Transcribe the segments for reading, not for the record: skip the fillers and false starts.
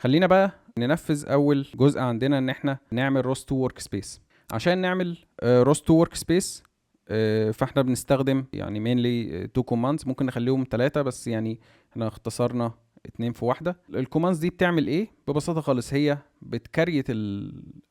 خلينا بقى ننفذ اول جزء عندنا ان احنا نعمل روست تو ورك سبيس. عشان نعمل روست تو ورك سبيس فاحنا بنستخدم يعني مينلي تو كوماندز، ممكن نخليهم 3 بس يعني احنا اختصرنا 2 في واحده. الكوماندز دي بتعمل ايه ببساطه خالص؟ هي بتكريت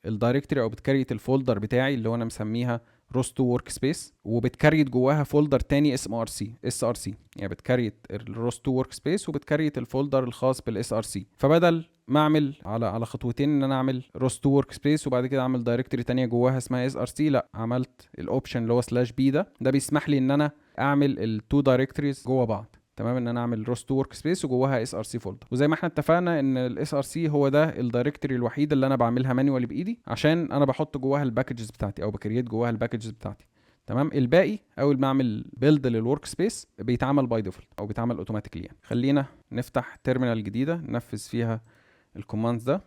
الدايركتوري او بتكريت الفولدر بتاعي اللي هو انا مسميها روست تو ورك سبيس، وبتكريت جواها فولدر تاني اسمه اس ار سي. يعني بتكريت الروست تو ورك سبيس وبتكريت الفولدر الخاص بالاس ار سي. فبدل ما اعمل على خطوتين ان انا اعمل روست تو ورك سبيس وبعد كده اعمل دايركتوري تانية جواها اسمها اس ار سي، لا، عملت الاوبشن اللي هو سلاش بي. ده بيسمح لي ان انا اعمل التو دايركتوريز جوا بعض. تمام، ان انا اعمل روست تو ورك سبيس وجواها اس ار سي فولدر. وزي ما احنا اتفقنا ان الاس ار سي هو ده الدايركتوري الوحيد اللي انا بعملها مانيوالي بايدي، عشان انا بحط جواها الباكجز بتاعتي او بكريت جواها الباكجز بتاعتي. تمام، الباقي اول ما اعمل بيلد للورك سبيس بيتعمل باي ديفولت او بيتعمل اوتوماتيكلي. يعني خلينا نفتح تيرمينال جديده ننفذ فيها الكوماندز ده.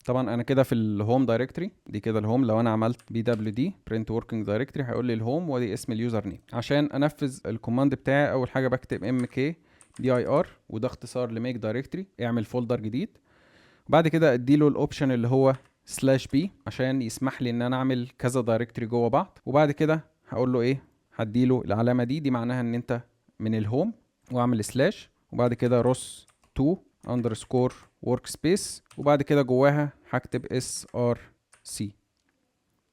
طبعا انا كده في الهوم دايركتوري دي، كده الهوم. لو انا عملت بي دبليو دي برنت وركينج دايركتوري هيقول لي الهوم ودي اسم اليوزر نيم. عشان انفذ الكوماند بتاعي اول حاجه بكتب ام كي دي اي ار، وده اختصار لميك دايركتوري، اعمل فولدر جديد. وبعد كده اديله الاوبشن اللي هو سلاش بي عشان يسمح لي ان انا اعمل كذا دايركتوري جوه بعض. وبعد كده هقول له ايه؟ هديله العلامه دي معناها ان انت من الهوم، واعمل سلاش وبعد كده روس 2 اندرسكور ورك سبيس، وبعد كده جواها هكتب اس ار سي.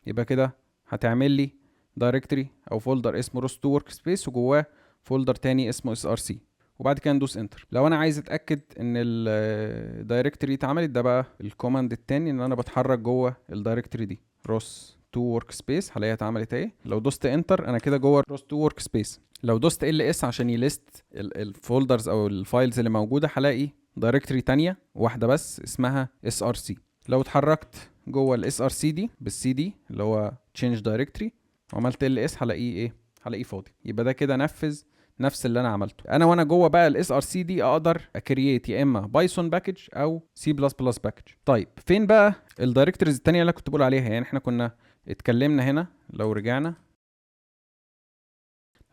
يبقى كده هتعمل لي دايركتوري او فولدر اسمه روس 2 ورك سبيس وجواه فولدر تاني اسمه اس ار سي. وبعد كده ندوس انتر. لو انا عايز اتاكد ان الدايركتوري اتعملت، ده بقى الكوماند التاني، ان انا بتحرك جوه الدايركتوري دي روس 2 ورك سبيس هلاقيها اتعملت اهي. لو دوست انتر انا كده جوه روس 2 ورك سبيس. لو دوست ال اس عشان يليست الفولدرز او الفايلز اللي موجوده، هلاقي دايركتوري تانية واحده بس اسمها اس ار سي. لو اتحركت جوه الاس ار سي دي بالسي دي اللي هو تشينج دايركتوري وعملت ال اس، هلاقيه ايه؟ هلاقيه فاضي. يبقى ده كده نفذ نفس اللي انا عملته. انا وانا جوه بقى الاس ار سي دي اقدر اكرييت يا اما بايثون باكج او سي بلس بلس باكج. طيب فين بقى الدايركتوريز التانية اللي كنت بقول عليها؟ يعني احنا كنا اتكلمنا هنا، لو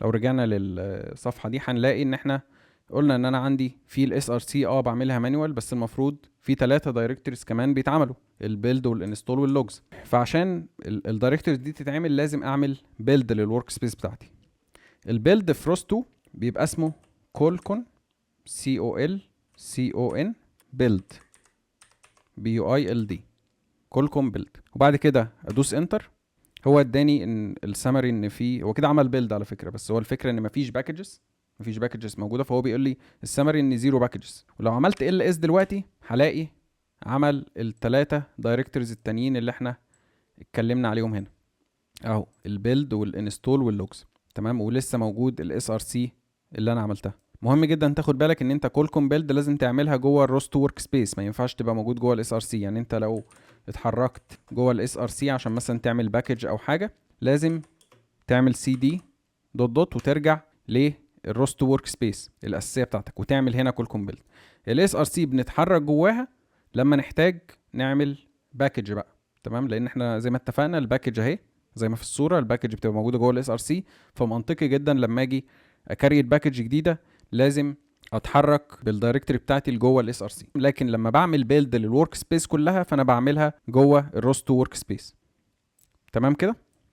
رجعنا للصفحه دي هنلاقي ان احنا قلنا ان انا عندي في الاس ار سي بعملها مانيوال، بس المفروض في 3 دايركتوريز كمان بيتعملوا، البيلد والانستول واللوجز. فعشان الدايركتوريز دي تتعمل لازم اعمل بيلد للورك سبيس بتاعتي. البيلد في روس 2 بيبقى اسمه كولكون COLCON بيلد BUILD كولكون بيلد. وبعد كده ادوس انتر. هو اداني ان السمري ان في، هو كده عمل بيلد على فكره، بس هو الفكره ان مفيش باكجز موجوده، فهو بيقول لي السمري ان 0 باكجز. ولو عملت ال اس دلوقتي هلاقي عمل ال3 دايركتوريز التانيين اللي احنا اتكلمنا عليهم هنا اهو، البيلد والانستول واللوجز. تمام، ولسه موجود الاس ار سي اللي انا عملتها. مهم جدا تاخد بالك ان انت كولكم بيلد لازم تعملها جوه الروست ورك سبيس، ما ينفعش تبقى موجود جوه الاس ار سي. يعني انت لو اتحركت جوه الاس ار سي عشان مثلا تعمل باكج او حاجه، لازم تعمل سي دي دوت دوت وترجع للروست ورك سبيس الاساسيه بتاعتك وتعمل هنا كولكم بيلد. الاس ار سي بنتحرك جواها لما نحتاج نعمل باكج بقى. تمام، لان احنا زي ما اتفقنا الباكج اهي زي ما في الصوره، الباكج بتبقى موجوده جوه الاس ار سي. فمنطقي جدا لما اجي اكريت باكج جديده لازم اتحرك بالدايركتوري بتاعتي لجوه الاس ار سي. لكن لما بعمل بيلد للورك سبيس كلها فانا بعملها جوه الروست ورك سبيس. تمام كده.